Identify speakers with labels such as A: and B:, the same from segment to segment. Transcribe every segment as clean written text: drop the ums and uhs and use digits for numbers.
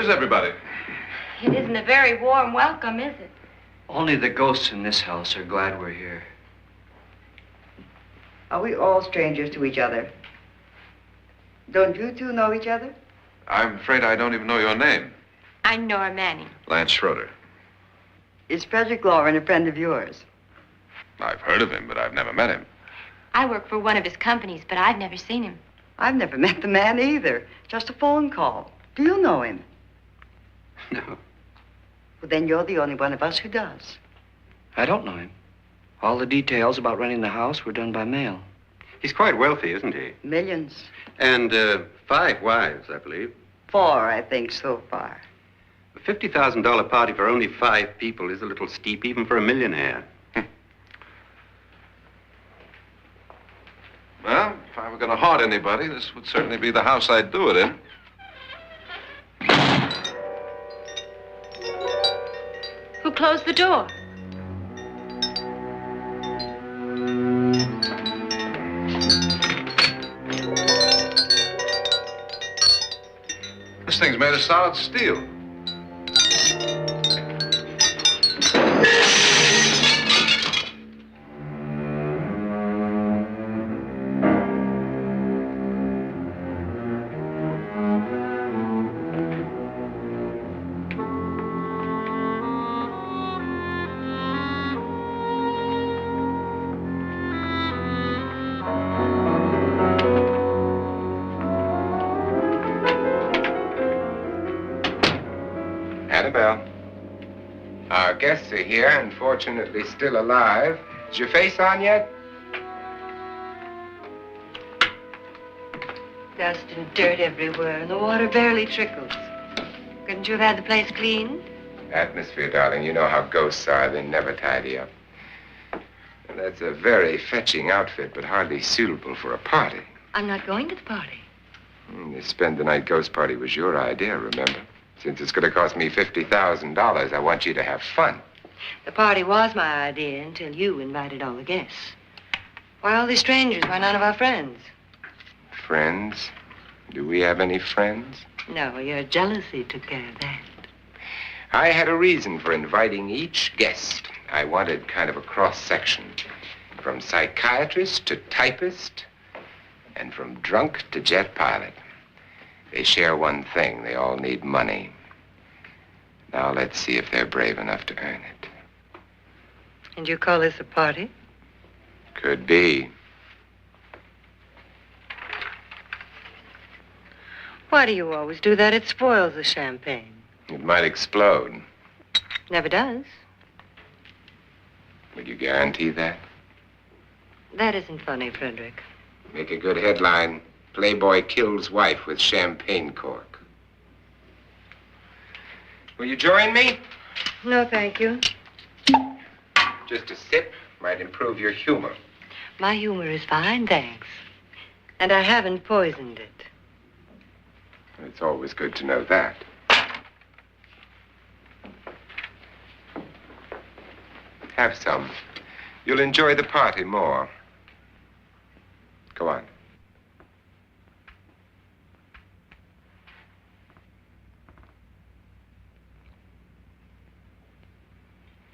A: Where's everybody?
B: It isn't a very warm welcome, is it?
C: Only the ghosts in this house are glad we're here.
D: Are we all strangers to each other? Don't you two know each other?
A: I'm afraid I don't even know your name.
B: I'm Nora Manning.
A: Lance Schroeder.
D: Is Frederick Lauren a friend of yours?
A: I've heard of him, but I've never met him.
B: I work for one of his companies, but I've never seen him.
D: I've never met the man either. Just a phone call. Do you know him?
C: No,
D: Well, then you're the only one of us who does.
C: I don't know him. All the details about renting the house were done by mail.
E: He's quite wealthy, isn't he?
D: Millions.
E: And 5 wives, I believe.
D: 4, I think, so far.
E: A $50,000 party for only 5 people is a little steep, even for a millionaire.
A: Well, if I were going to haunt anybody, this would certainly be the house I'd do it in.
B: Who closed the door?
A: This thing's made of solid steel.
F: Annabelle. Our guests are here, unfortunately still alive. Is your face on yet?
D: Dust and dirt everywhere, and the water barely trickles. Couldn't you have had the place cleaned?
F: Atmosphere, darling. You know how ghosts are. They never tidy up. And that's a very fetching outfit, but hardly suitable for a party.
D: I'm not going to the party.
F: The spend-the-night ghost party was your idea, remember? Since it's going to cost me $50,000, I want you to have fun.
D: The party was my idea until you invited all the guests. Why all these strangers? Why none of our friends?
F: Friends? Do we have any friends?
D: No, your jealousy took care of that.
F: I had a reason for inviting each guest. I wanted kind of a cross-section. From psychiatrist to typist, and from drunk to jet pilot. They share one thing. They all need money. Now let's see if they're brave enough to earn it.
D: And you call this a party?
F: Could be.
D: Why do you always do that? It spoils the champagne.
F: It might explode.
D: Never does.
F: Would you guarantee that?
D: That isn't funny, Frederick.
F: Make a good headline. Playboy kills wife with champagne cork. Will you join me?
D: No, thank you.
F: Just a sip might improve your humor.
D: My humor is fine, thanks. And I haven't poisoned it.
F: It's always good to know that. Have some. You'll enjoy the party more. Go on.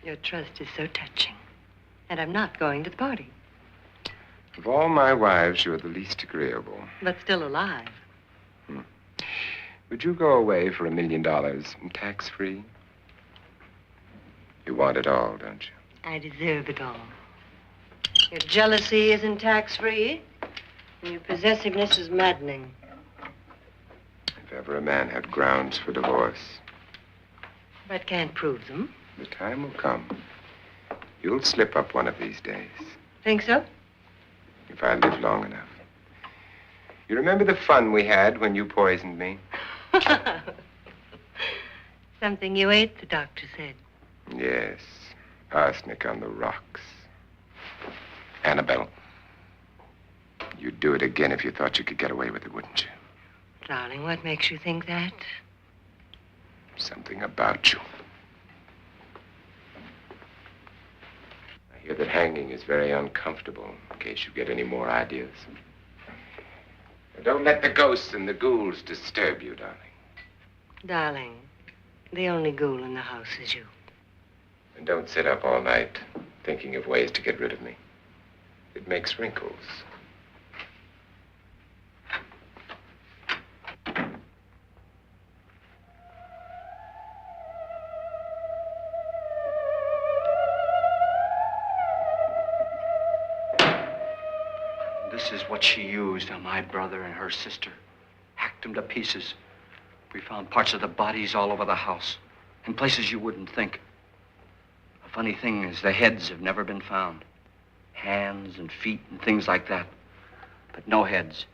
D: Your trust is so touching. And I'm not going to the party.
F: Of all my wives, you're the least agreeable.
D: But still alive.
F: Would you go away for $1 million, tax-free? You want it all, don't you?
D: I deserve it all. Your jealousy isn't tax-free. And your possessiveness is maddening.
F: If ever a man had grounds for divorce,
D: But can't prove them.
F: the time will come. You'll slip up one of these days.
D: Think so?
F: If I live long enough. You remember the fun we had when you poisoned me?
D: Something you ate, the doctor said.
F: Yes. Arsenic on the rocks. Annabelle, you'd do it again if you thought you could get away with it, wouldn't you?
D: Darling, what makes you think that?
F: Something about you. I hear that hanging is very uncomfortable, in case you get any more ideas. Don't let the ghosts and the ghouls disturb you, darling.
D: Darling, the only ghoul in the house is you.
F: And don't sit up all night thinking of ways to get rid of me. It makes wrinkles.
C: This is what she used on my brother and her sister. Hacked them to pieces. We found parts of the bodies all over the house, in places you wouldn't think. The funny thing is the heads have never been found. Hands and feet and things like that. But no heads.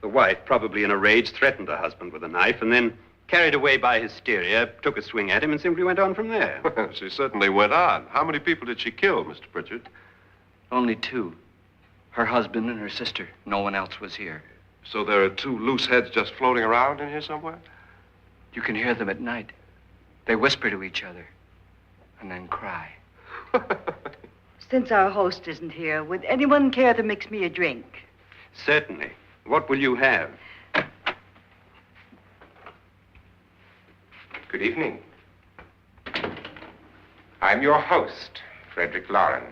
E: The wife, probably in a rage, threatened her husband with a knife and then, carried away by hysteria, took a swing at him and simply went on from there.
A: Well, she certainly went on. How many people did she kill, Mr. Pritchard?
C: Only two. Her husband and her sister. No one else was here.
A: So there are two loose heads just floating around in here somewhere?
C: You can hear them at night. They whisper to each other and then cry.
G: Since our host isn't here, would anyone care to mix me a drink?
E: Certainly. What will you have?
F: Good evening. I'm your host, Frederick Lauren.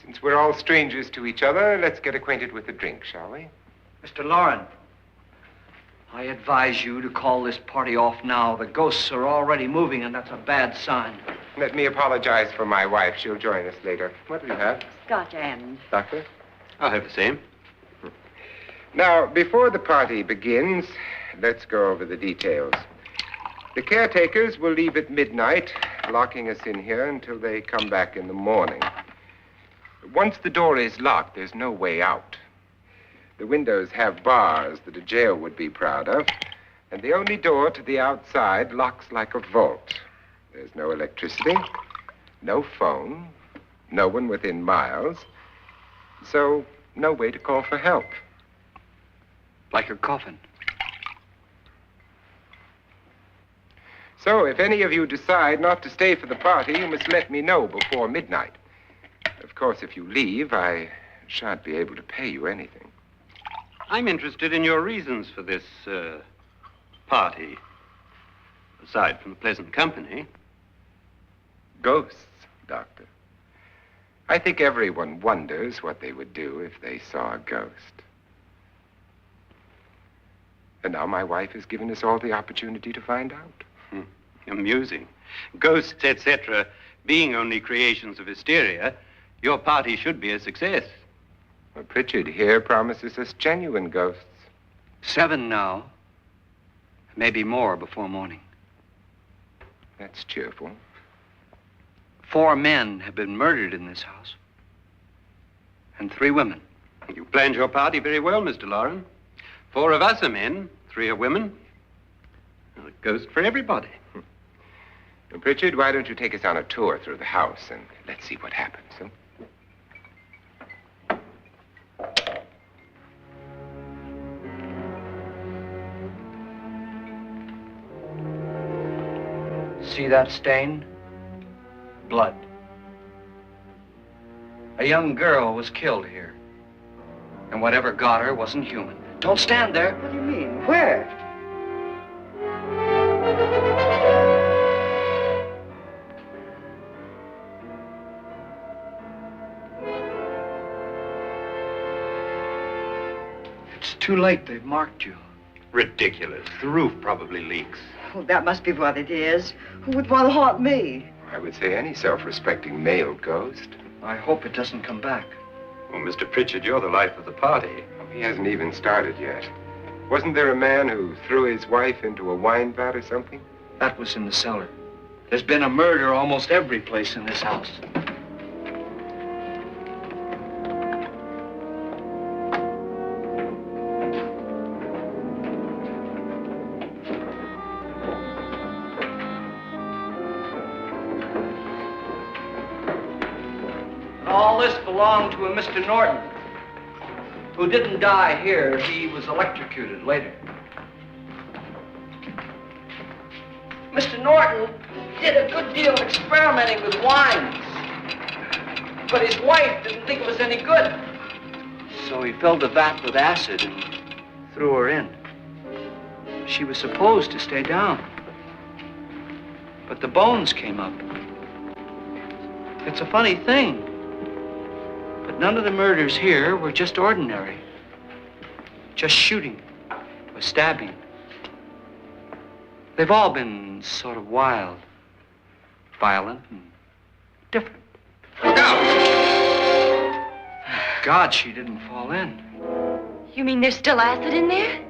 F: Since we're all strangers to each other, let's get acquainted with a drink, shall we?
C: Mr. Lauren, I advise you to call this party off now. The ghosts are already moving, and that's a bad sign.
F: Let me apologize for my wife. She'll join us later. What will you have,
G: Scotch and.
F: Doctor?
E: I'll have the same.
F: Now, before the party begins, let's go over the details. The caretakers will leave at midnight, locking us in here until they come back in the morning. Once the door is locked, there's no way out. The windows have bars that a jail would be proud of, and the only door to the outside locks like a vault. There's no electricity, no phone, no one within miles, so no way to call for help.
C: Like her coffin.
F: So if any of you decide not to stay for the party, you must let me know before midnight. Of course, if you leave, I shan't be able to pay you anything.
E: I'm interested in your reasons for this, party. Aside from the pleasant company.
F: Ghosts, Doctor. I think everyone wonders what they would do if they saw a ghost. And now my wife has given us all the opportunity to find out.
E: Amusing. Ghosts, etc., being only creations of hysteria, your party should be a success.
F: Well, Pritchard here promises us genuine ghosts.
C: 7 now. Maybe more before morning.
F: That's cheerful.
C: 4 men have been murdered in this house. And 3 women.
E: You planned your party very well, Mr. Lauren. 4 of us are men, 3 are women. A ghost for everybody.
F: Well, Pritchard, why don't you take us on a tour through the house and let's see what happens, huh?
C: See that stain? Blood. A young girl was killed here. And whatever got her wasn't human. Don't stand there.
G: What do you mean? Where?
C: It's too late. They've marked you.
E: Ridiculous. The roof probably leaks.
G: Oh, that must be what it is. Who would want to haunt me?
F: I would say any self-respecting male ghost.
C: I hope it doesn't come back.
E: Well, Mr. Pritchard, you're the life of the party.
F: He hasn't even started yet. Wasn't there a man who threw his wife into a wine vat or something?
C: That was in the cellar. There's been a murder almost every place in this house. All this belonged to a Mr. Norton, who didn't die here. He was electrocuted later. Mr. Norton did a good deal of experimenting with wines, but his wife didn't think it was any good. So he filled the vat with acid and threw her in. She was supposed to stay down. But the bones came up. It's a funny thing. But none of the murders here were just ordinary. Just shooting or stabbing. They've all been sort of wild, violent, and different.
F: Look out!
C: God, she didn't fall in.
B: You mean there's still acid in there?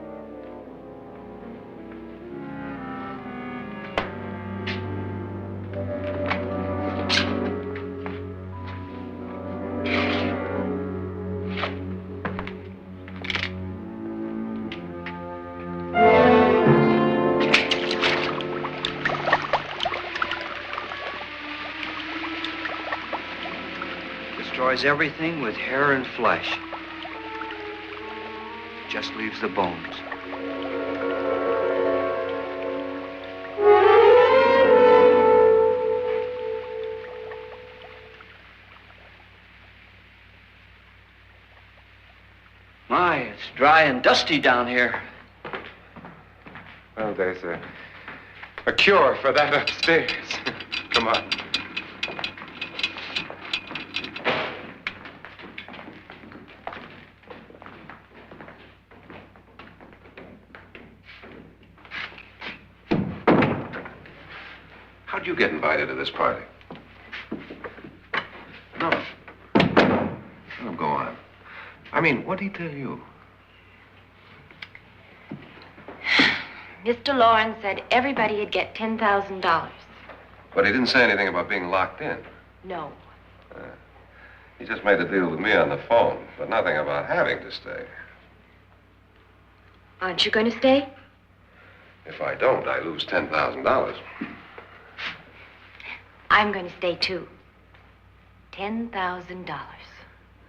C: Destroys everything with hair and flesh. Just leaves the bones. My, it's dry and dusty down here.
F: Well, there's a cure for that upstairs. Come on. How'd you get invited to this party? No. No, go on. I mean, what'd he tell you?
B: Mr. Lawrence said everybody'd get $10,000.
A: But he didn't say anything about being locked in.
B: No.
A: He just made the deal with me on the phone, but nothing about having to stay.
B: Aren't you going to stay?
A: If I don't, I lose $10,000.
B: I'm going to stay too. $10,000.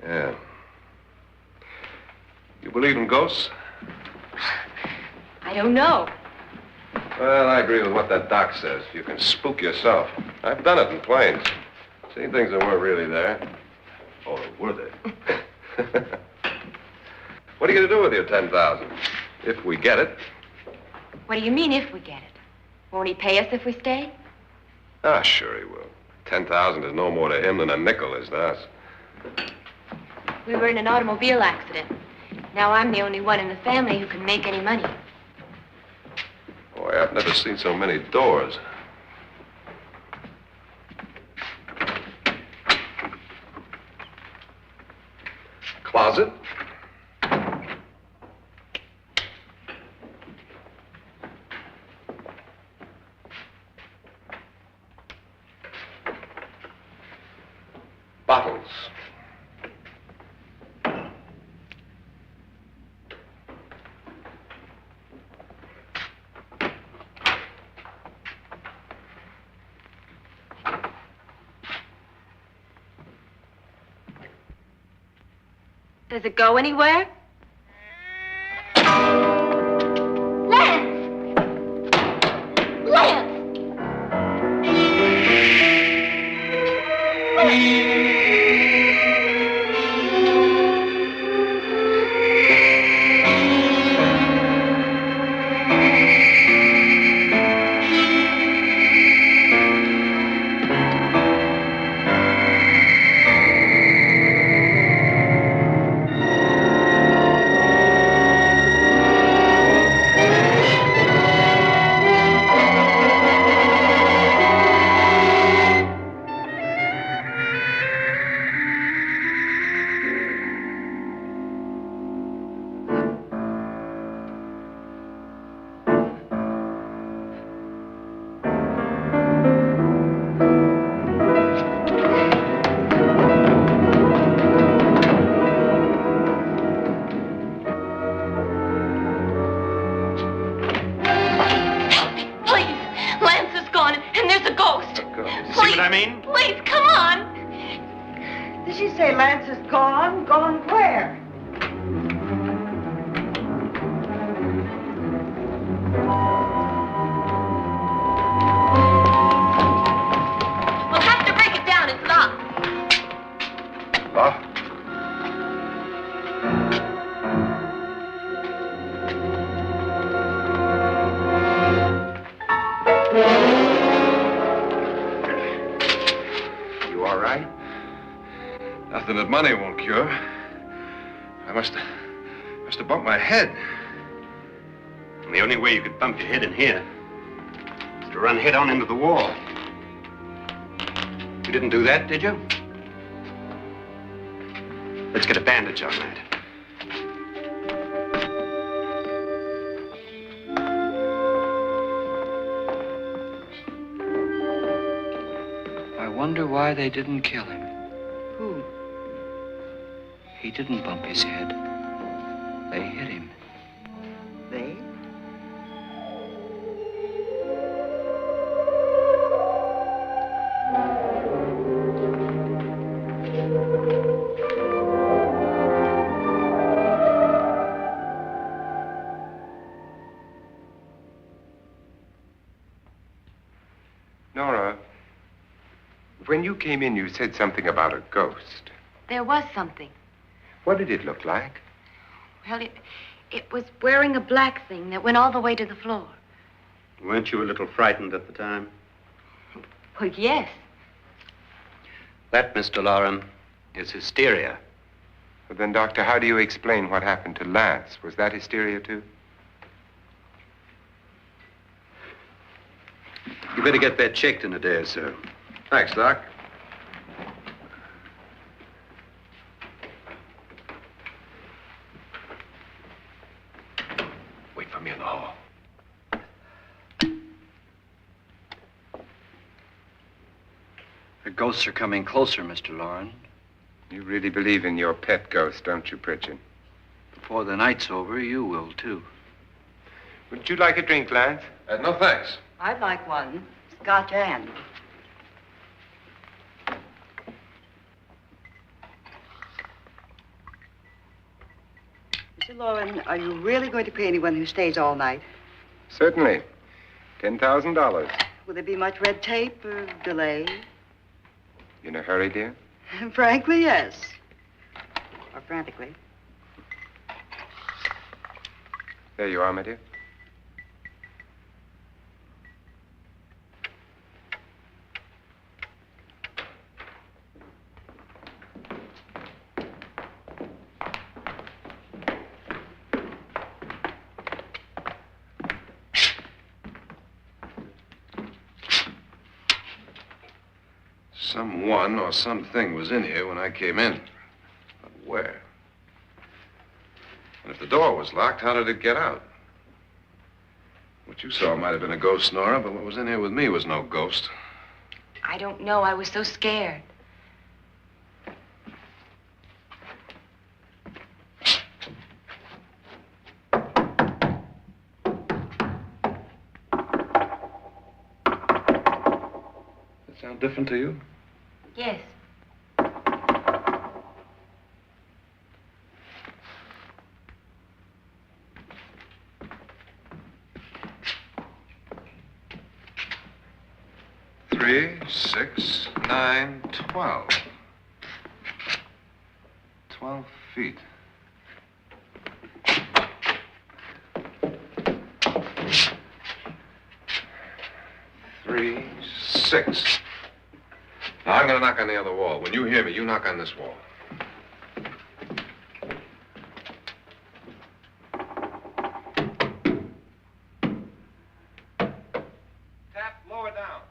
A: Yeah. You believe in ghosts?
B: I don't know.
A: Well, I agree with what that doc says. You can spook yourself. I've done it in planes. Seen things that weren't really there. Or were they? What are you going to do with your $10,000? If we get it.
B: What do you mean if we get it? Won't he pay us if we stay?
A: Ah, sure he will. 10,000 is no more to him than a nickel is to us.
B: We were in an automobile accident. Now I'm the only one in the family who can make any money.
A: Boy, I've never seen so many doors. Closet. Bottles.
B: Does it go anywhere? Lance! Lance!
D: Please, come on. Did she say Lance is gone? Gone where?
B: We'll have to break it down. It's locked.
A: Locked?
F: all right?
A: Nothing that money won't cure. I must have bumped my head.
E: And the only way you could bump your head in here is to run head on into the wall. You didn't do that, did you? Let's get a bandage on that.
C: I wonder why they didn't kill him.
D: Who?
C: He didn't bump his head. They hit him.
D: They?
F: Nora, when you came in, you said something about a ghost.
B: There was something.
F: What did it look like?
B: Well, it was wearing a black thing that went all the way to the floor.
E: Weren't you a little frightened at the time?
B: Well, yes.
E: That, Mr. Loren, is hysteria.
F: Well, then, Doctor, how do you explain what happened to Lance? Was that hysteria, too?
E: You better get that checked in a day or so.
A: Thanks, Doc. Wait for me in the hall.
C: The ghosts are coming closer, Mr. Loren.
F: You really believe in your pet ghost, don't you, Pritchard?
C: Before the night's over, you will, too.
F: Would you like a drink, Lance?
A: No, thanks.
G: I'd like one. Scotch and. Mr. Loren, are you really going to pay anyone who stays all night?
F: Certainly. $10,000.
G: Will there be much red tape or delay?
F: You in a hurry, dear?
G: Frankly, yes. Or frantically.
F: There you are, my dear.
A: Someone or something was in here when I came in. But where? And if the door was locked, how did it get out? What you saw might have been a ghost, Nora, but what was in here with me was no ghost.
B: I don't know. I was so scared.
A: That sound different to you?
B: Yes.
A: Three, 6, 9, 12. 12 feet. Three, 6. Now, I'm going to knock on the other wall. When you hear me, you knock on this wall. Tap lower down.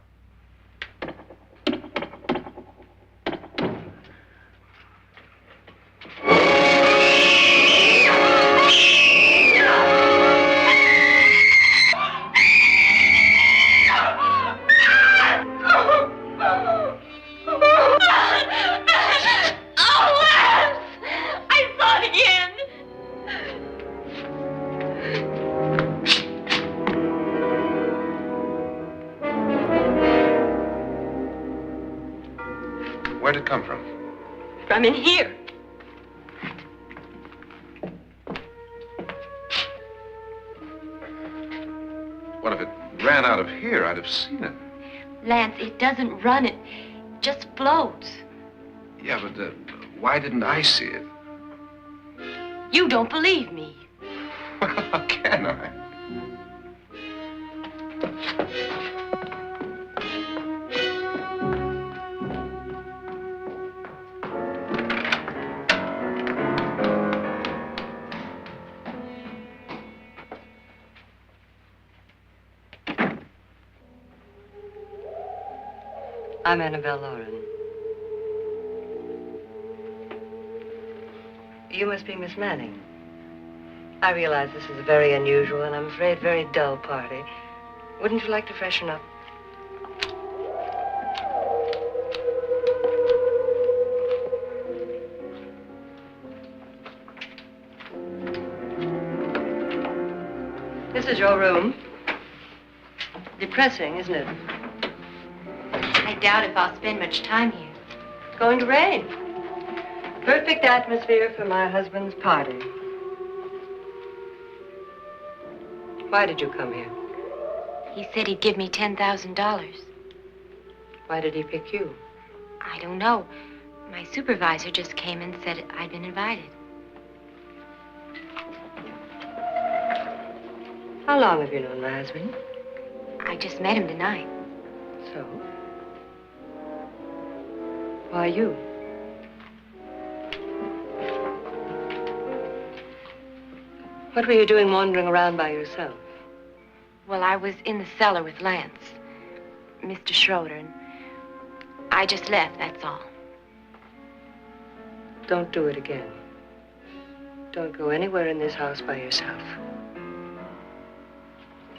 A: Where'd it come from?
B: From in here.
A: What if it ran out of here? I'd have seen it.
B: Lance, it doesn't run. It just floats.
A: Yeah, but why didn't I see it?
B: You don't believe me.
A: Well, how can I?
D: I'm Annabelle Lauren. You must be Miss Manning. I realize this is a very unusual and I'm afraid very dull party. Wouldn't you like to freshen up? This is your room. Depressing, isn't it?
B: I doubt if I'll spend much time here.
D: It's going to rain. Perfect atmosphere for my husband's party. Why did you come here?
B: He said he'd give me $10,000.
D: Why did he pick you?
B: I don't know. My supervisor just came and said I'd been invited.
D: How long have you known my husband?
B: I just met him tonight.
D: So? Why you? What were you doing wandering around by yourself?
B: Well, I was in the cellar with Lance, Mr. Schroeder, and I just left, that's all.
D: Don't do it again. Don't go anywhere in this house by yourself.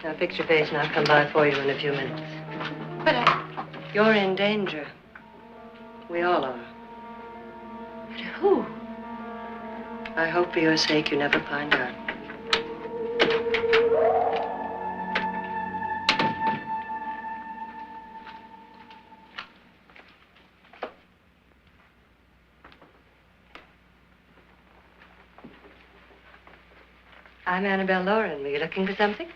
D: Now fix your face and I'll come by for you in a few minutes.
B: But
D: You're in danger. We all are.
B: But who?
D: I hope for your sake you never find out. I'm Annabelle Lauren. Were you looking for something?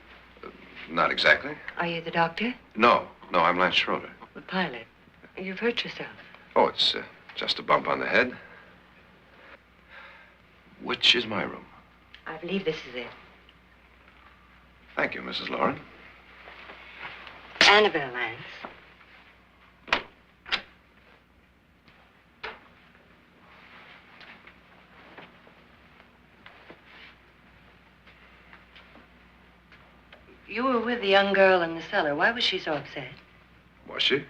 A: Not exactly.
D: Are you the doctor?
A: No, I'm Lance Schroeder.
D: The pilot. You've hurt yourself.
A: Oh, it's just a bump on the head. Which is my room?
D: I believe this is it.
A: Thank you, Mrs. Lauren.
D: Annabelle, Lance. You were with the young girl in the cellar. Why was she so upset?
A: Was she?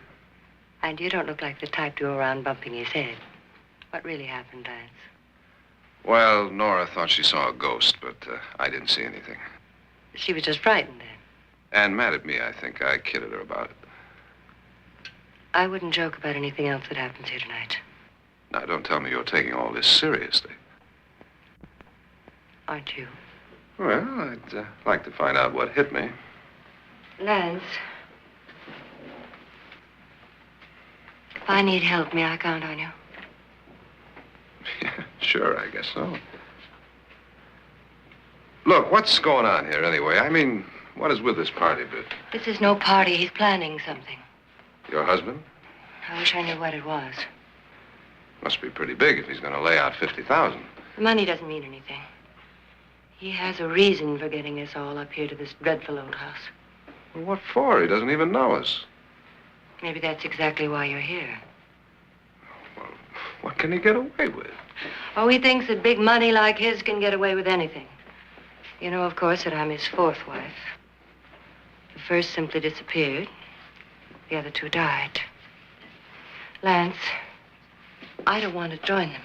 D: And you don't look like the type to go around bumping his head. What really happened, Lance?
A: Well, Nora thought she saw a ghost, but I didn't see anything.
D: She was just frightened then.
A: And mad at me, I think. I kidded her about it.
D: I wouldn't joke about anything else that happens here tonight.
A: Now, don't tell me you're taking all this seriously.
D: Aren't you?
A: Well, I'd like to find out what hit me.
D: Lance. If I need help, may I count on you?
A: Yeah, sure, I guess so. Look, what's going on here anyway? I mean, what is with this party bit?
D: This is no party. He's planning something.
A: Your husband?
D: I wish I knew what it was.
A: Must be pretty big if he's going to lay out 50,000.
D: The money doesn't mean anything. He has a reason for getting us all up here to this dreadful old house.
A: Well, what for? He doesn't even know us.
D: Maybe that's exactly why you're here.
A: Well, what can he get away with?
D: Oh, he thinks that big money like his can get away with anything. You know, of course, that I'm his fourth wife. The first simply disappeared. The other two died. Lance, I don't want to join them.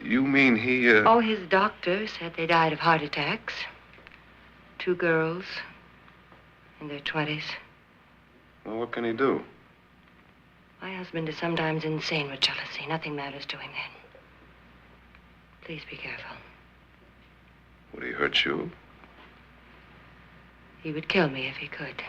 A: You mean he,
D: Oh, his doctor said they died of heart attacks. 2 girls in their 20s.
A: Well, what can he do?
D: My husband is sometimes insane with jealousy. Nothing matters to him then. Please be careful.
A: Would he hurt you?
D: He would kill me if he could.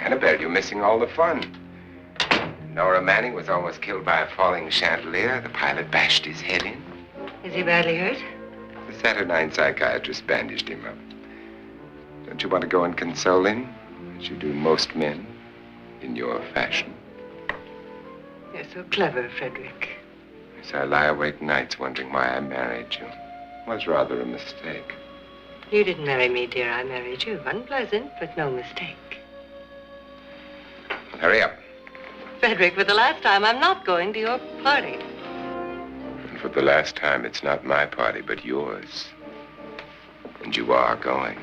F: Annabelle, you're missing all the fun. Nora Manning was almost killed by a falling chandelier. The pilot bashed his head in.
D: Is he badly hurt?
F: The Saturnine psychiatrist bandaged him up. Don't you want to go and console him, as you do most men, in your fashion?
D: You're so clever, Frederick.
F: Yes, I lie awake nights wondering why I married you. was rather a mistake.
D: You didn't marry me, dear. I married you. Unpleasant, but no mistake.
F: Hurry up.
D: Frederick, for the last time, I'm not going to your party.
F: And for the last time, it's not my party, but yours. And you are going.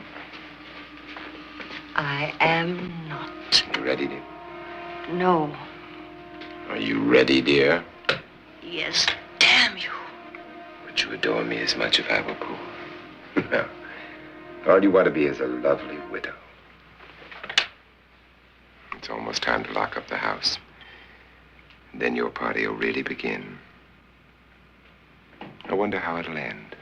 D: I am not.
F: You ready, dear?
D: No.
F: Are you ready, dear?
D: Yes, damn you.
F: Would you adore me as much if I were poor? No. All you want to be is a lovely widow. It's almost time to lock up the house. And then your party will really begin. I wonder how it'll end.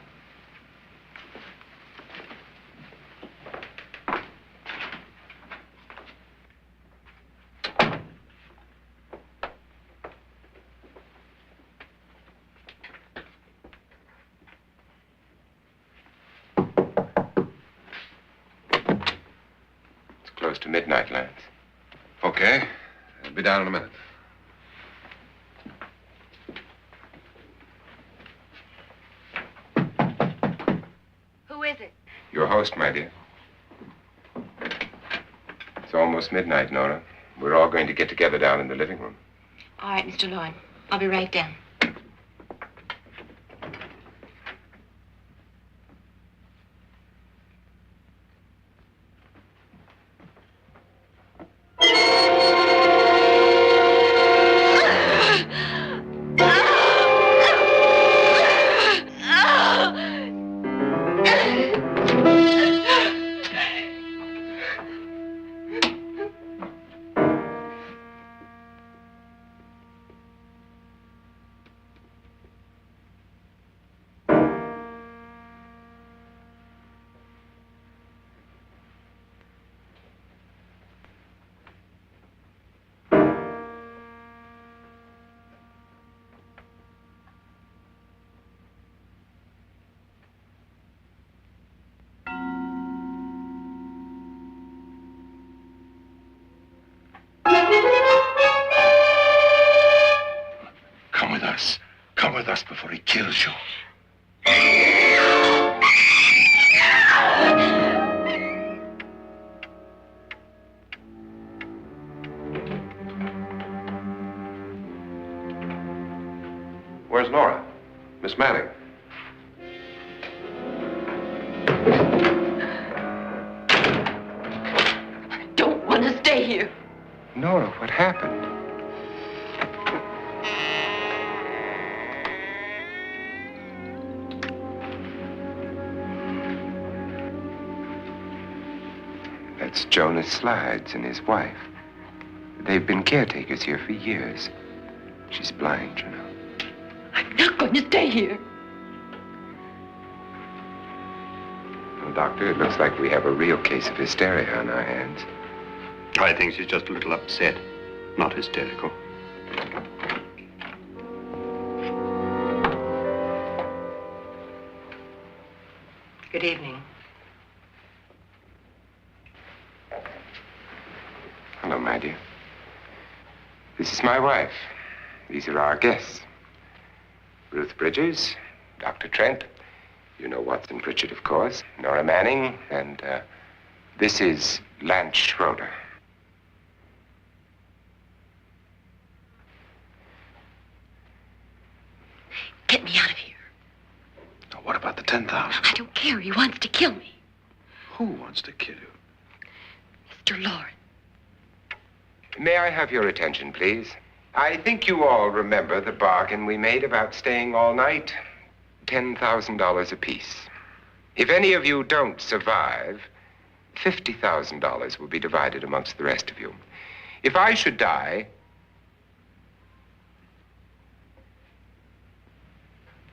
F: It's close to midnight, Lance.
A: Okay. I'll be down in a minute.
B: Who is it?
F: Your host, my dear. It's almost midnight, Nora. We're all going to get together down in the living room.
B: All right, Mr. Lloyd. I'll be right down.
A: Come with us. Come with us before he kills you. Where's Nora? Miss Manning.
B: I don't want to stay here.
F: Nora, what happened? That's Jonas Slides and his wife. They've been caretakers here for years. She's blind, you know.
B: I'm not going to stay here.
F: Well, Doctor, it looks like we have a real case of hysteria on our hands.
E: I think she's just a little upset, not hysterical.
D: Good evening.
F: Hello, my dear. This is my wife. These are our guests. Ruth Bridges, Dr. Trent. You know Watson Pritchard, of course. Nora Manning, and this is Lance Schroeder.
B: Get me out of here.
A: Now, what about the 10,000?
B: I don't care. He wants to kill me.
A: Who wants to kill you?
B: Mr. Lawrence.
F: May I have your attention, please? I think you all remember the bargain we made about staying all night. $10,000 apiece. If any of you don't survive, $50,000 will be divided amongst the rest of you. If I should die,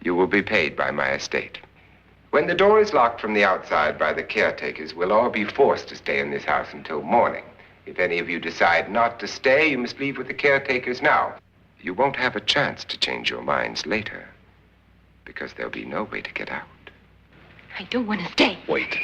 F: you will be paid by my estate. When the door is locked from the outside by the caretakers, we'll all be forced to stay in this house until morning. If any of you decide not to stay, you must leave with the caretakers now. You won't have a chance to change your minds later, because there'll be no way to get out.
B: I don't want to stay.
A: Wait.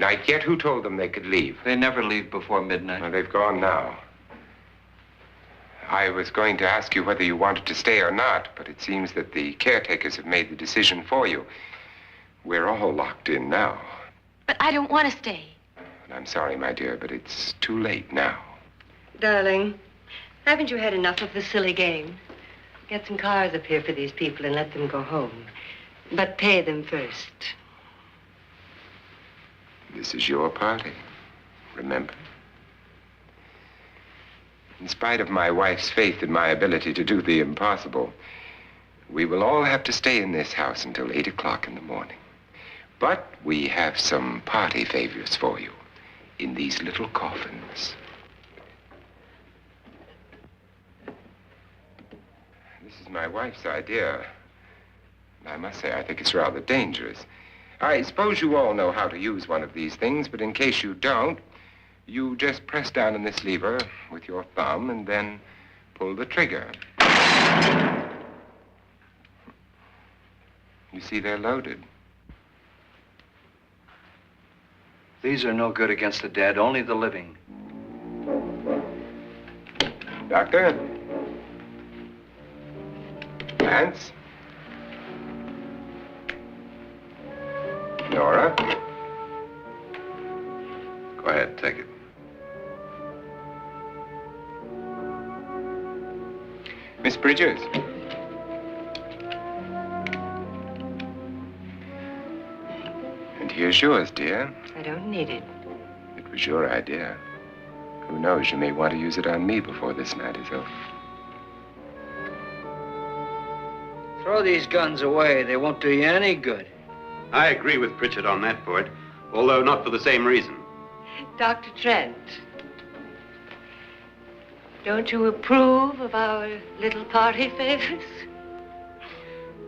F: midnight yet? Who told them they could leave?
C: They never leave before midnight.
F: Well, they've gone now. I was going to ask you whether you wanted to stay or not, but it seems that the caretakers have made the decision for you. We're all locked in now.
B: But I don't want to stay.
F: And I'm sorry, my dear, but it's too late now.
D: Darling, haven't you had enough of the silly game? Get some cars up here for these people and let them go home. But pay them first.
F: This is your party, remember? In spite of my wife's faith in my ability to do the impossible, we will all have to stay in this house until 8 o'clock in the morning. But we have some party favors for you in these little coffins. This is my wife's idea. I must say, I think it's rather dangerous. I suppose you all know how to use one of these things, but in case you don't, you just press down on this lever with your thumb and then pull the trigger. You see, they're loaded.
C: These are no good against the dead, only the living.
F: Doctor? Lance? Nora?
A: Go ahead, take it.
F: Miss Bridges? And here's yours, dear.
D: I don't need it.
F: It was your idea. Who knows, you may want to use it on me before this night is over.
H: Throw these guns away. They won't do you any good.
E: I agree with Pritchard on that point, although not for the same reason.
D: Dr. Trent, don't you approve of our little party favors?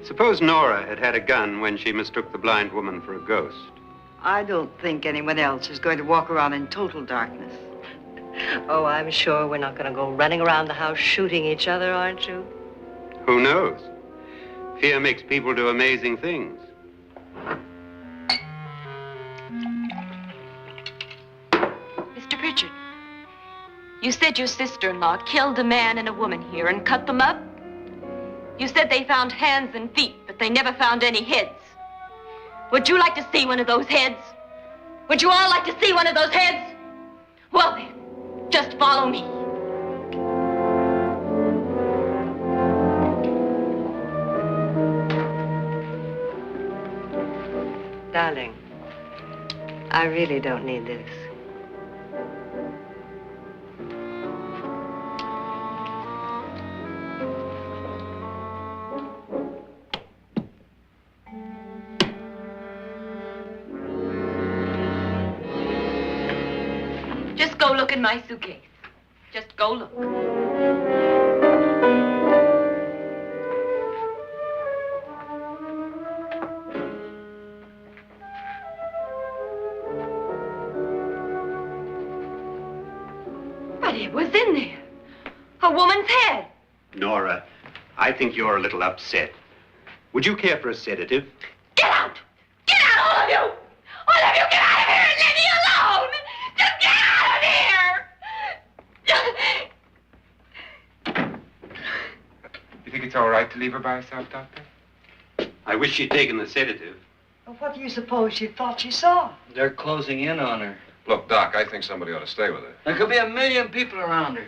E: Suppose Nora had had a gun when she mistook the blind woman for a ghost.
G: I don't think anyone else is going to walk around in total darkness.
D: Oh, I'm sure we're not going to go running around the house shooting each other, aren't you?
E: Who knows? Fear makes people do amazing things.
B: Mr. Pritchard, you said your sister-in-law killed a man and a woman here and cut them up? You said they found hands and feet, but they never found any heads. Would you like to see one of those heads? Would you all like to see one of those heads? Well then, just follow me.
D: Darling, I really don't need this.
B: Just go look in my suitcase. Just go look. But it was in there. A woman's head.
E: Nora, I think you're a little upset. Would you care for a sedative?
B: Get out! Get out, all of you! All of you, get out of here and leave me alone! Just get out of here!
F: You think it's all right to leave her by herself, Doctor?
E: I wish she'd taken the sedative.
G: Well, what do you suppose she thought she saw?
H: They're closing in on her.
A: Look, Doc, I think somebody ought to stay with her.
H: There could be 1,000,000 people around her.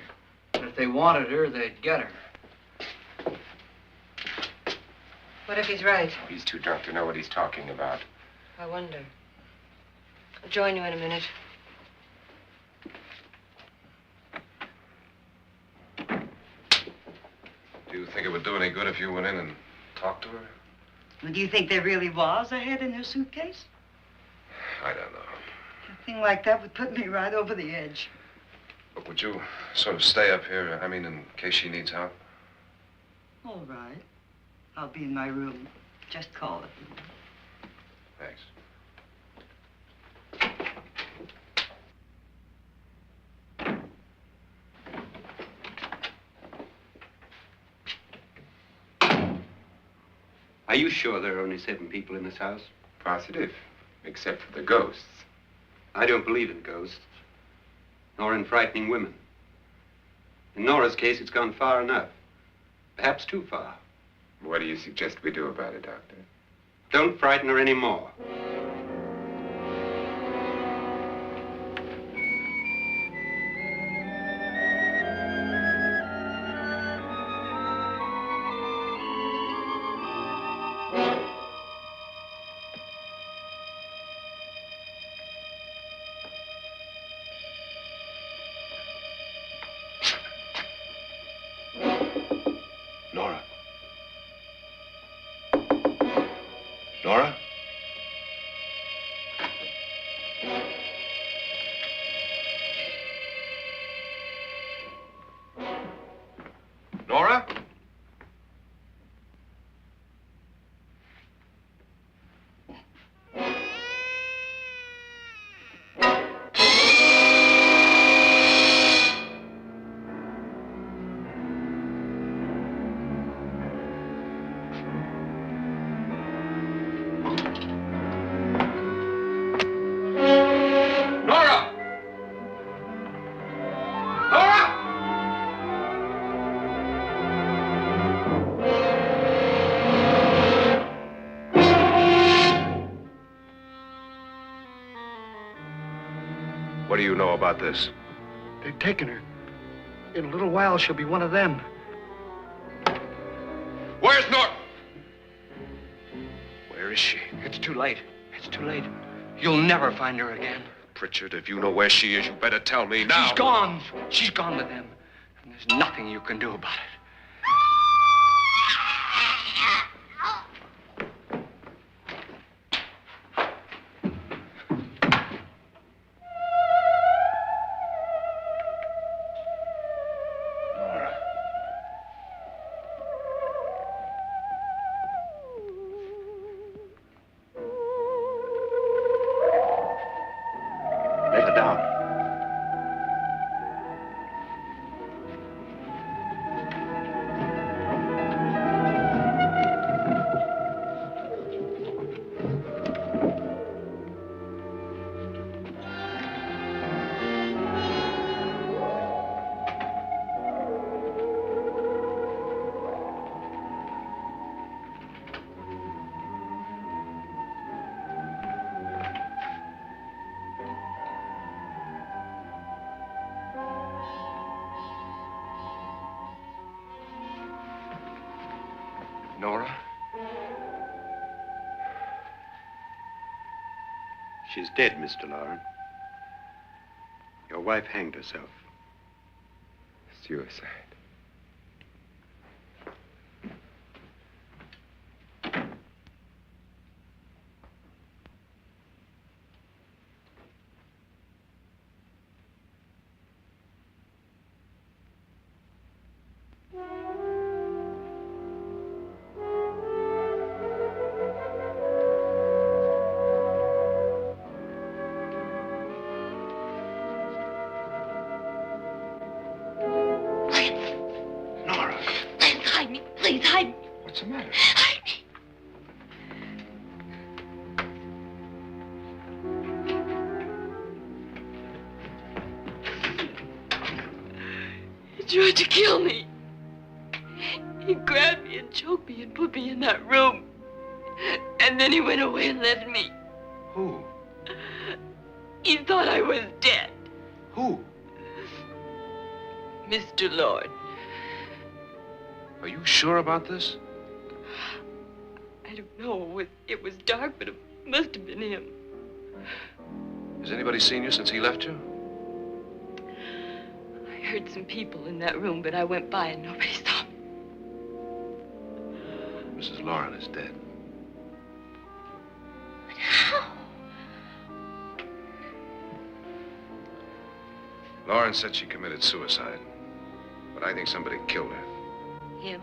H: But if they wanted her, they'd get her.
D: What if he's right?
F: He's too drunk to know what he's talking about.
D: I wonder. I'll join you in a minute.
A: Do you think it would do any good if you went in and talked to her?
G: Well, do you think there really was a head in her suitcase?
A: I don't know.
G: A thing like that would put me right over the edge.
A: But would you sort of stay up here, I mean, in case she needs help?
G: All right. I'll be in my room. Just call it.
A: Thanks.
E: Are you sure there are only 7 people in this house?
F: Positive, except for the ghosts.
E: I don't believe in ghosts, nor in frightening women. In Nora's case, it's gone far enough. Perhaps too far.
F: What do you suggest we do about it, Doctor?
E: Don't frighten her anymore.
A: Nora? Nora? Nora? Nora! Nora! What do you know about this?
I: They've taken her. In a little while, she'll be one of them.
A: Where's Nora? Where is she?
C: It's too late. It's too late. You'll never find her again.
A: Pritchard, if you know where she is, you better tell me now.
C: She's gone. She's gone with them. And there's nothing you can do about it.
A: Nora.
E: Let her down.
A: Nora?
E: She's dead, Mr. Lauren. Your wife hanged herself.
F: Suicide.
A: Nora,
B: Hide me, please, hide me.
A: what's the matter?
B: Hide me. He tried to kill me. He grabbed me and choked me and put me in that room. And then he went away and left me.
A: Who?
B: He thought I was dead.
A: Who?
B: Mr. Lord.
A: Are you sure about this?
B: I don't know. It was dark, but it must have been him.
A: Has anybody seen you since he left you?
B: I heard some people in that room, but I went by and nobody saw me.
A: Mrs. Lauren is dead.
B: But how?
A: Lauren said she committed suicide, but I think somebody killed her.
B: Him.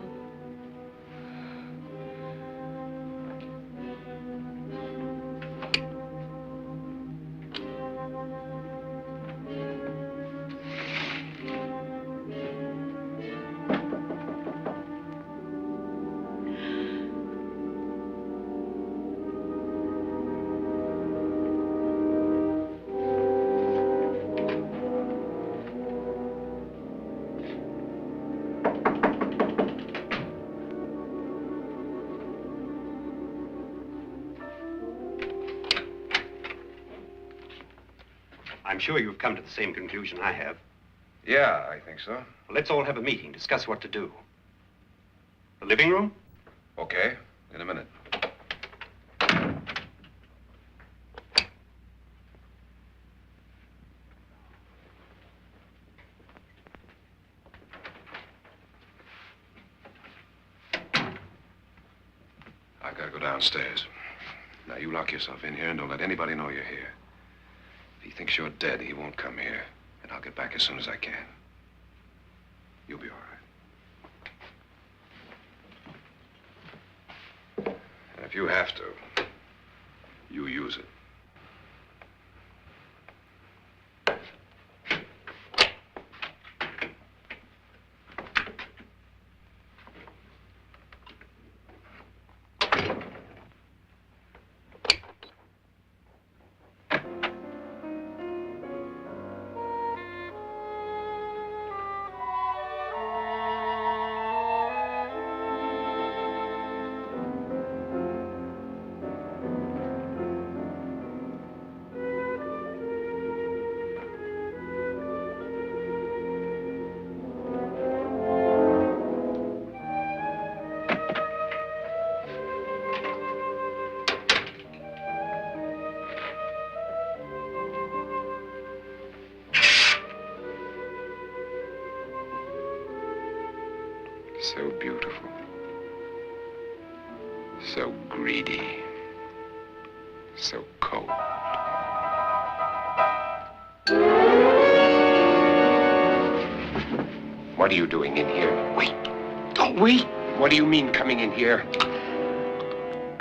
E: I'm sure you've come to the same conclusion I have.
A: Yeah, I think so.
E: Well, let's all have a meeting, discuss what to do. The living room?
A: Okay, in a minute. I've got to go downstairs. Now, you lock yourself in here and don't let anybody know you're here. If he thinks you're dead, he won't come here. And I'll get back as soon as I can. You'll be all right. And if you have to, you use it. So beautiful. So greedy. So cold. What are you doing in here?
I: Wait. Don't wait.
F: What do you mean coming in here?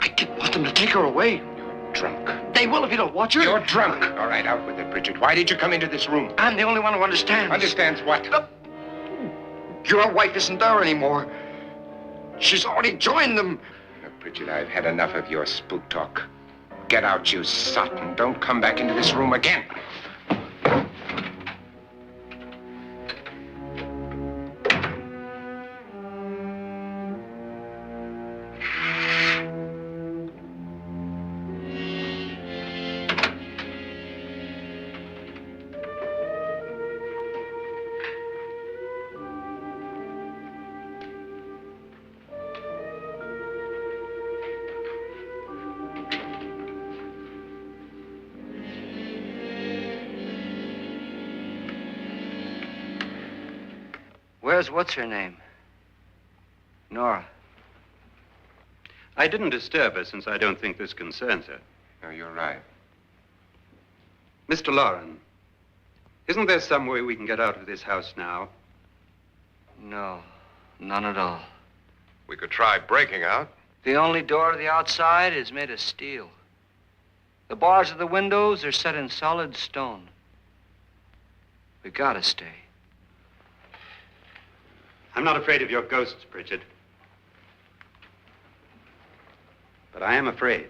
I: I didn't want them to take her away.
F: You're drunk.
I: They will if you don't watch her.
F: You're drunk. All right, out with it, Bridget. Why did you come into this room?
I: I'm the only one who understands.
F: Understands what?
I: Your wife isn't there anymore. She's already joined them.
F: Look, Bridget, I've had enough of your spook talk. Get out, you sot, and don't come back into this room again.
C: Where's what's-her-name? Nora.
E: I didn't disturb her since I don't think this concerns her.
F: No, you're right.
E: Mr. Loren, isn't there some way we can get out of this house now?
C: No, none at all.
A: We could try breaking out.
C: The only door to the outside is made of steel. The bars of the windows are set in solid stone. We gotta stay.
E: I'm not afraid of your ghosts, Bridget. But I am afraid.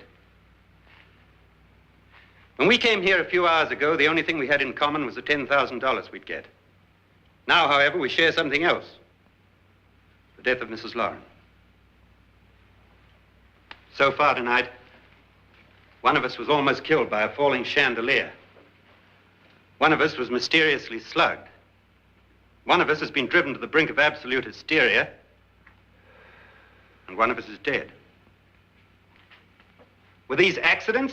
E: When we came here a few hours ago, the only thing we had in common was the $10,000 we'd get. Now, however, we share something else. The death of Mrs. Loren. So far tonight, one of us was almost killed by a falling chandelier. One of us was mysteriously slugged. One of us has been driven to the brink of absolute hysteria, and one of us is dead. Were these accidents?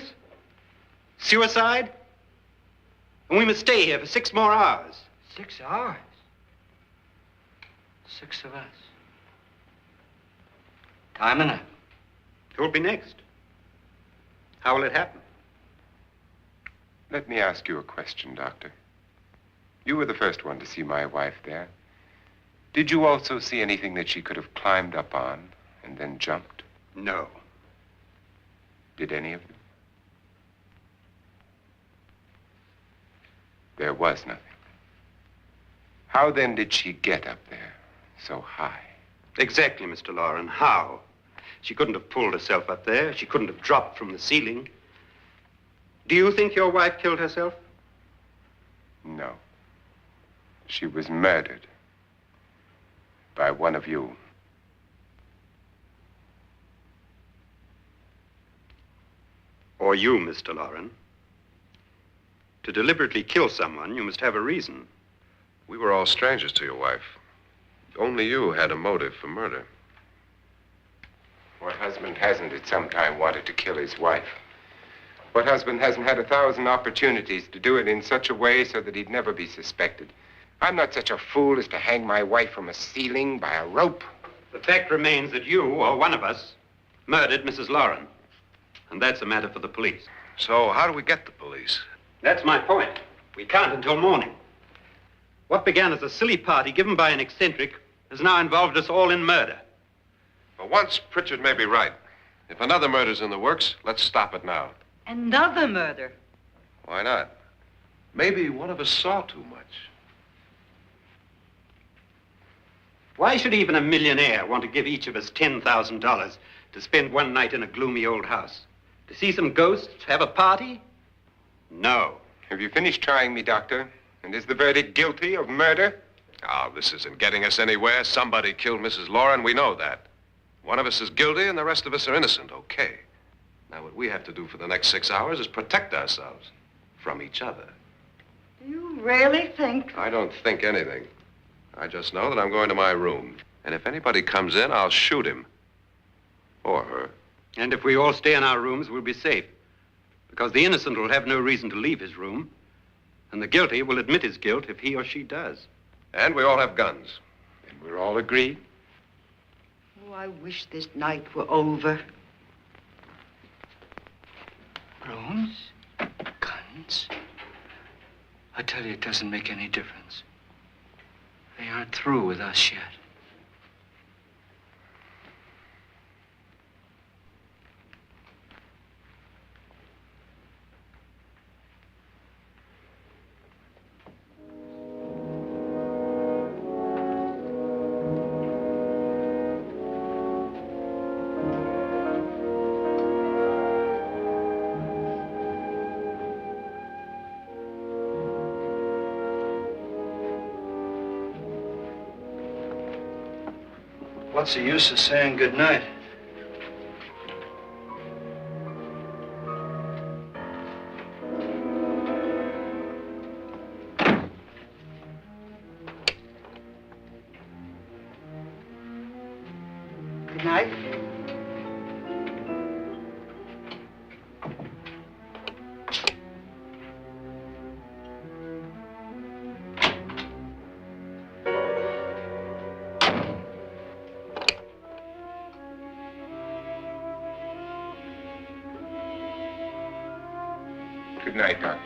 E: Suicide? And we must stay here for 6 more hours.
C: 6 hours? 6 of us. Time enough.
E: Who'll be next? How will it happen?
F: Let me ask you a question, Doctor. You were the first one to see my wife there. Did you also see anything that she could have climbed up on and then jumped?
E: No.
F: Did any of you? There was nothing. How then did she get up there so high?
E: Exactly, Mr. Loren. How? She couldn't have pulled herself up there. She couldn't have dropped from the ceiling. Do you think your wife killed herself?
F: No. She was murdered by one of you.
E: Or you, Mr. Loren. To deliberately kill someone, you must have a reason.
A: We were all strangers to your wife. Only you had a motive for murder.
F: What husband hasn't at some time wanted to kill his wife? What husband hasn't had 1,000 opportunities to do it in such a way so that he'd never be suspected? I'm not such a fool as to hang my wife from a ceiling by a rope.
E: The fact remains that you, or one of us, murdered Mrs. Lauren. And that's a matter for the police.
A: So how do we get the police?
E: That's my point. We can't until morning. What began as a silly party given by an eccentric has now involved us all in murder.
A: For once, Pritchard may be right. If another murder's in the works, let's stop it now.
G: Another murder?
A: Why not? Maybe one of us saw too much.
E: Why should even a millionaire want to give each of us $10,000 to spend one night in a gloomy old house? To see some ghosts, have a party? No.
F: Have you finished trying me, Doctor? And is the verdict guilty of murder?
A: Oh, this isn't getting us anywhere. Somebody killed Mrs. Lauren. We know that. One of us is guilty and the rest of us are innocent. Okay. Now, what we have to do for the next 6 hours is protect ourselves from each other.
G: You really think?
A: I don't think anything. I just know that I'm going to my room. And if anybody comes in, I'll shoot him. Or her.
E: And if we all stay in our rooms, we'll be safe. Because the innocent will have no reason to leave his room. And the guilty will admit his guilt if he or she does.
A: And we all have guns.
F: And we're all agreed?
G: Oh, I wish this night were over.
C: Rooms? Guns? I tell you, it doesn't make any difference. They aren't through with us yet.
H: What's the use of saying good night?
G: Good night.
F: Good night, Doctor.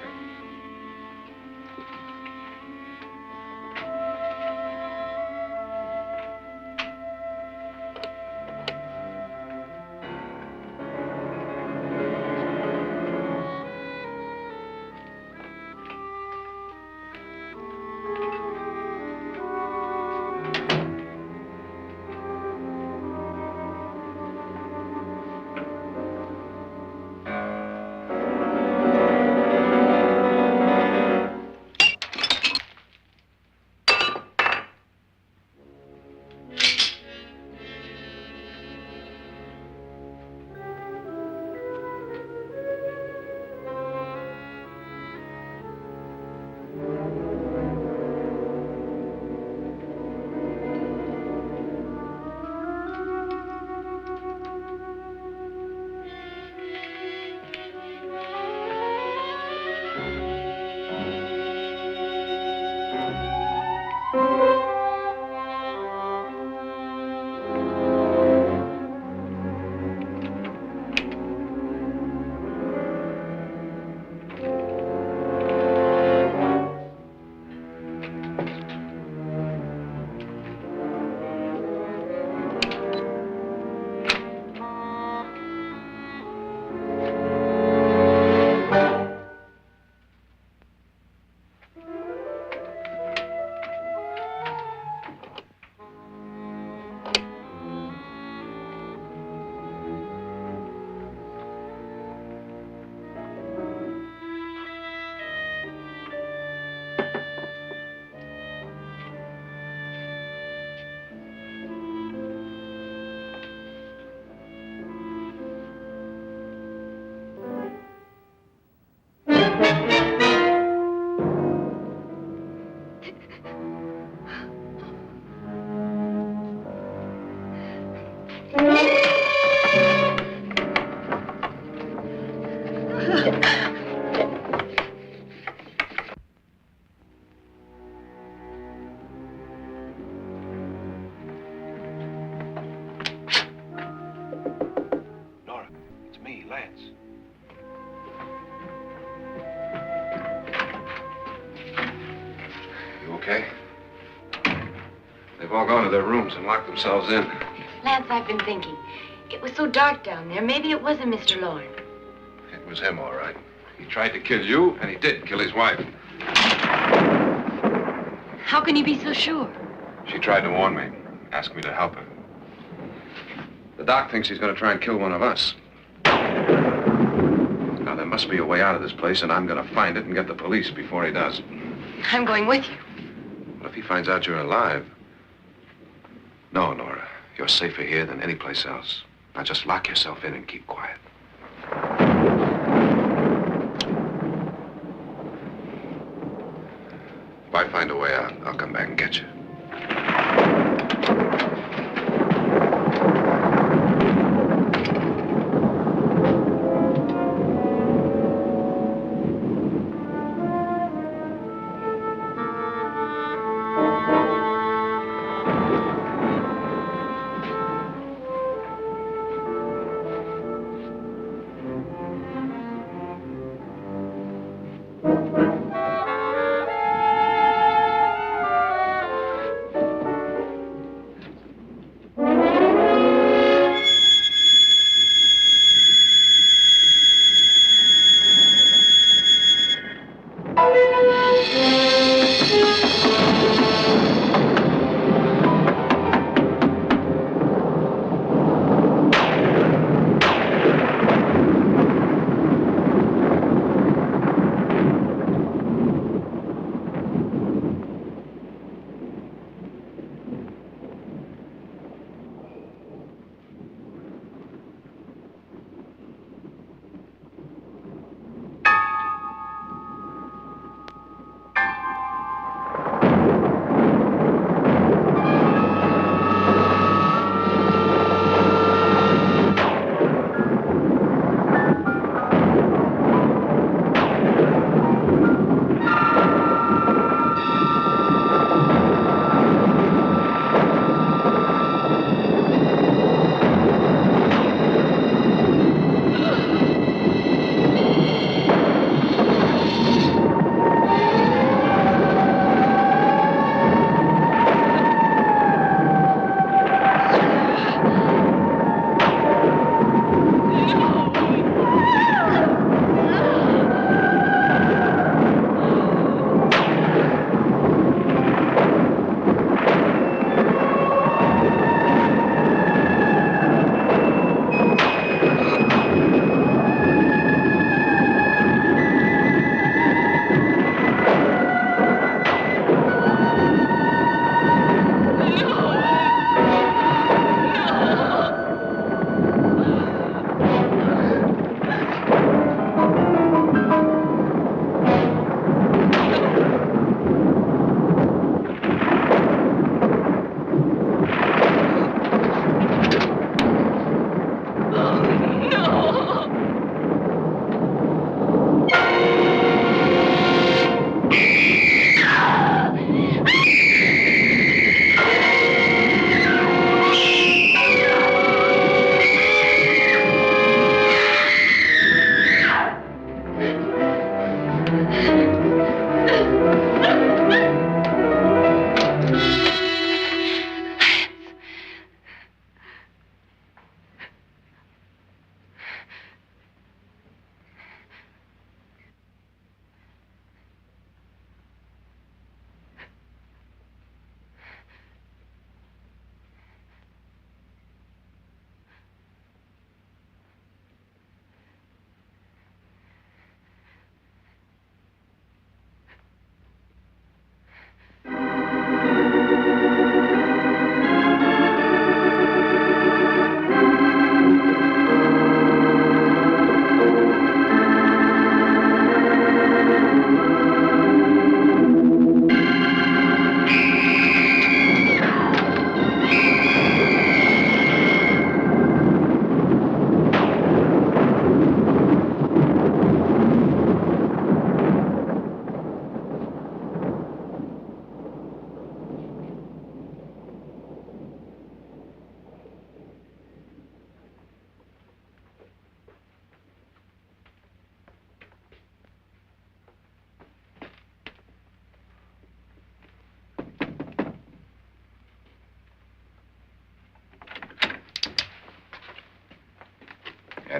A: Nora, it's me, Lance. You okay? They've all gone to their rooms and locked themselves in.
D: Lance, I've been thinking. It was so dark down there. Maybe it wasn't Mr. Lorne.
A: It was him, all right. He tried to kill you, and he did kill his wife.
D: How can you be so sure?
A: She tried to warn me, asked me to help her. The doc thinks he's going to try and kill one of us. Now, there must be a way out of this place, and I'm going to find it and get the police before he does.
D: I'm going with you.
A: What if he finds out you're alive? No, Nora. You're safer here than any place else. Now just lock yourself in and keep quiet. If I find a way out, I'll come back and get you.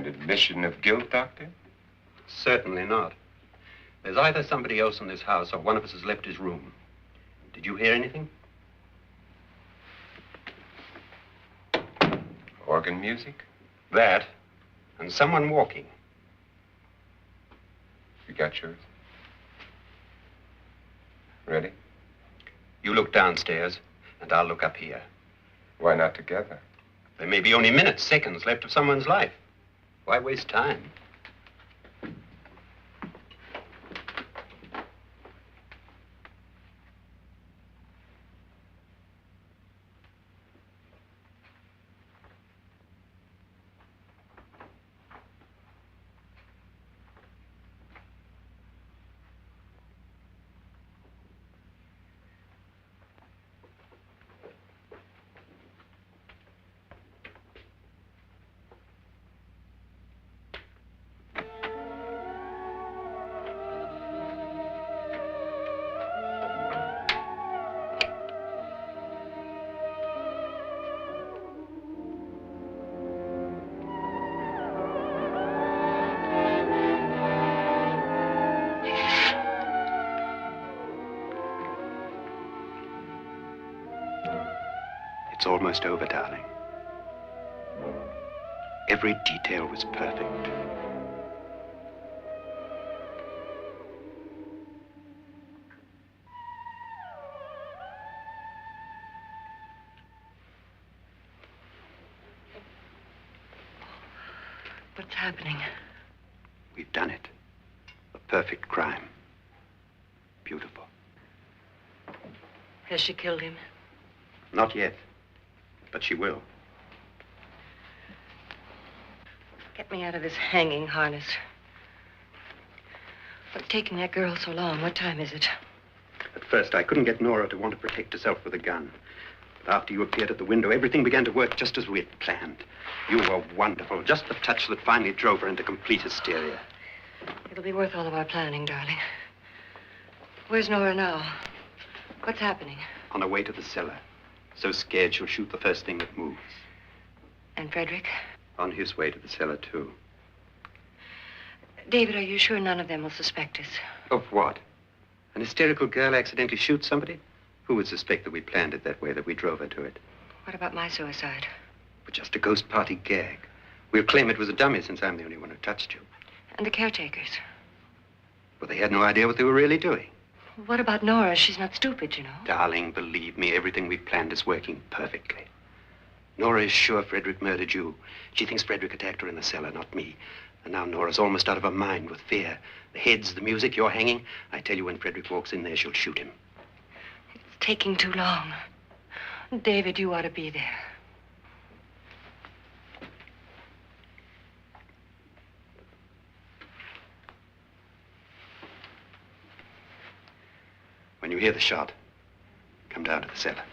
F: An admission of guilt, Doctor?
E: Certainly not. There's either somebody else in this house or one of us has left his room. Did you hear anything?
F: Organ music?
E: That, and someone walking.
F: You got yours? Ready?
E: You look downstairs, and I'll look up here.
F: Why not together?
E: There may be only minutes, seconds left of someone's life. Why waste time? It's almost over, darling. Every detail was perfect.
D: What's happening?
E: We've done it. A perfect crime. Beautiful.
D: Has she killed him?
E: Not yet, but she will.
D: Get me out of this hanging harness. What's taking that girl so long? What time is it?
E: At first, I couldn't get Nora to want to protect herself with a gun. But after you appeared at the window, everything began to work just as we had planned. You were wonderful. Just the touch that finally drove her into complete hysteria.
D: It'll be worth all of our planning, darling. Where's Nora now? What's happening?
E: On her way to the cellar. So scared she'll shoot the first thing that moves.
D: And Frederick?
E: On his way to the cellar, too.
D: David, are you sure none of them will suspect us?
E: Of what? An hysterical girl accidentally shoots somebody? Who would suspect that we planned it that way, that we drove her to it?
D: What about my suicide?
E: But just a ghost party gag. We'll claim it was a dummy since I'm the only one who touched you.
D: And the caretakers?
E: Well, they had no idea what they were really doing.
D: What about Nora? She's not stupid, you know.
E: Darling, believe me, everything we planned is working perfectly. Nora is sure Frederick murdered you. She thinks Frederick attacked her in the cellar, not me. And now Nora's almost out of her mind with fear. The heads, the music, you're hanging. I tell you, when Frederick walks in there, she'll shoot him.
D: It's taking too long. David, you ought to be there.
E: When you hear the shot, come down to the cellar.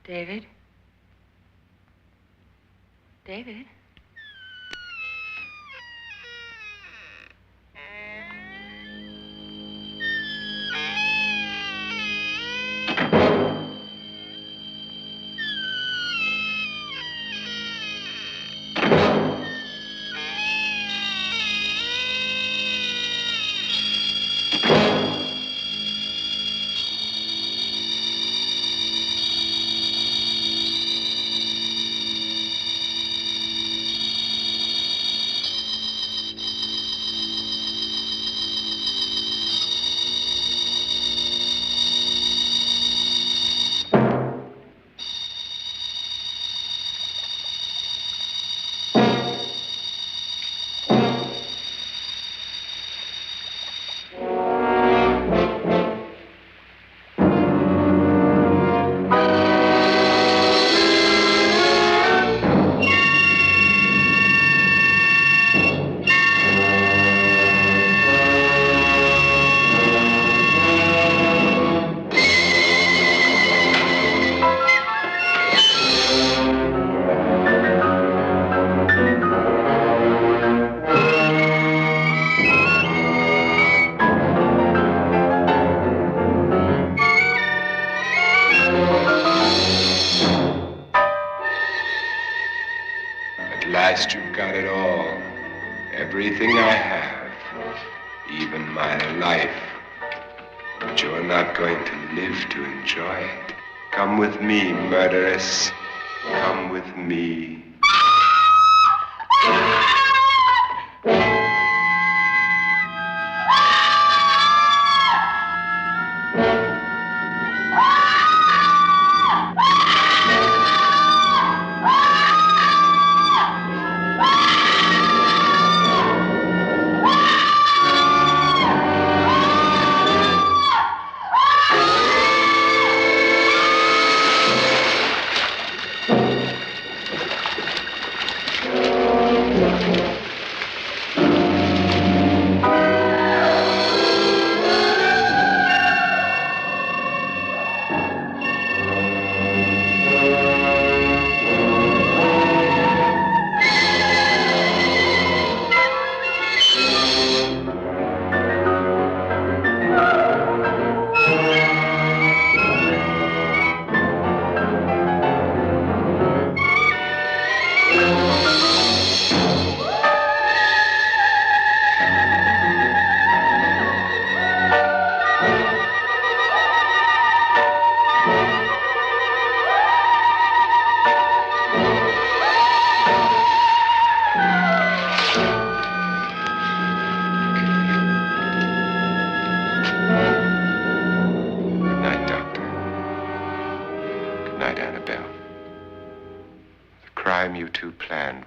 D: David? David?
F: At last you've got it all. Everything I have. Even my life. But you're not going to live to enjoy it. Come with me, murderess. Come with me.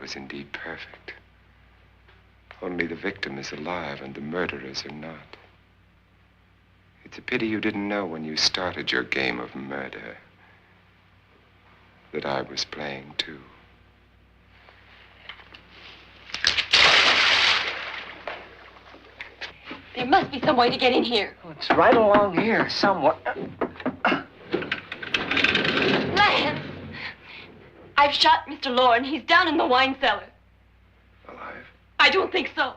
F: Was indeed perfect. Only the victim is alive and the murderers are not. It's a pity you didn't know when you started your game of murder that I was playing too.
B: There must be some way to get in here.
H: Oh, it's right along here, somewhere.
B: Lance! I've shot Mr. Loren. He's down in the wine cellar.
A: Alive?
B: I don't think so.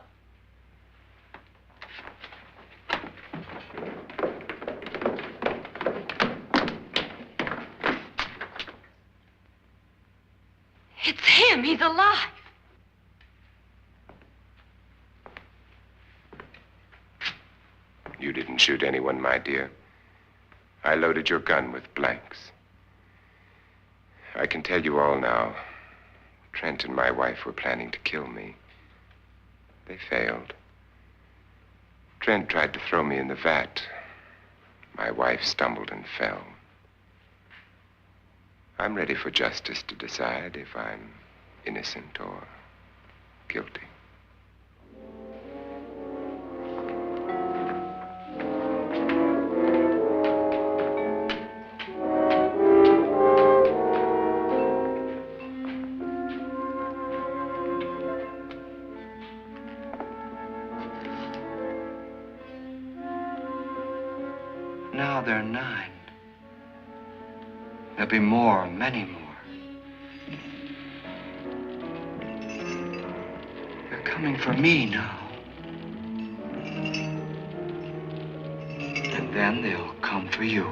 B: It's him. He's alive.
F: You didn't shoot anyone, my dear. I loaded your gun with blanks. I can tell you all now. Trent and my wife were planning to kill me. They failed. Trent tried to throw me in the vat. My wife stumbled and fell. I'm ready for justice to decide if I'm innocent or guilty.
C: Now they're 9. There'll be more, many more. They're coming for me now. And then they'll come for you.